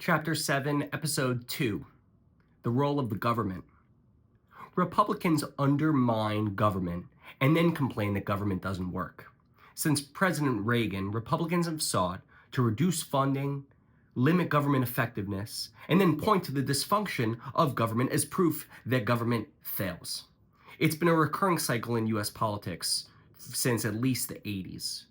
Chapter 7, Episode 2, The Role of the Government. Republicans undermine government and then complain that government doesn't work. Since President Reagan, Republicans have sought to reduce funding, limit government effectiveness, and then point to the dysfunction of government as proof that government fails. It's been a recurring cycle in US politics since at least the 80s.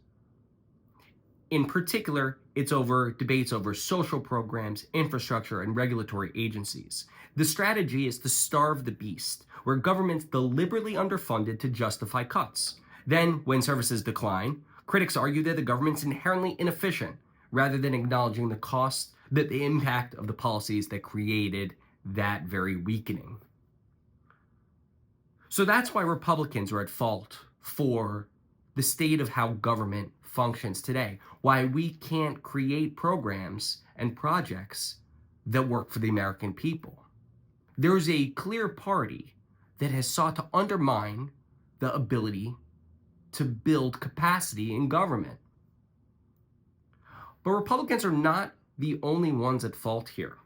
In particular, it's over debates over social programs, infrastructure, and regulatory agencies. The strategy is to starve the beast, where government's deliberately underfunded to justify cuts. Then, when services decline, critics argue that the government's inherently inefficient, rather than acknowledging the impact of the policies that created that very weakening. So that's why Republicans are at fault for the state of how government functions today, why we can't create programs and projects that work for the American people. There is a clear party that has sought to undermine the ability to build capacity in government. But Republicans are not the only ones at fault here.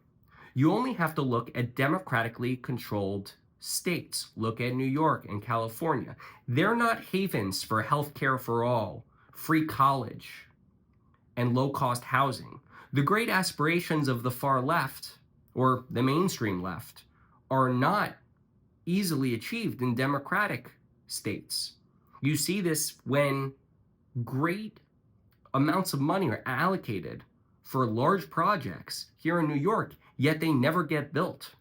You only have to look at democratically controlled states. Look at New York and California. They're not havens for health care for all, free college, and low-cost housing. The great aspirations of the far left, or the mainstream left, are not easily achieved in democratic states. You see this when great amounts of money are allocated for large projects here in New York, yet they never get built.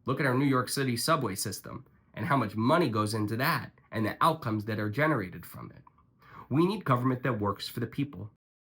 Look at our New York City subway system and how much money goes into that and the outcomes that are generated from it. We need government that works for the people.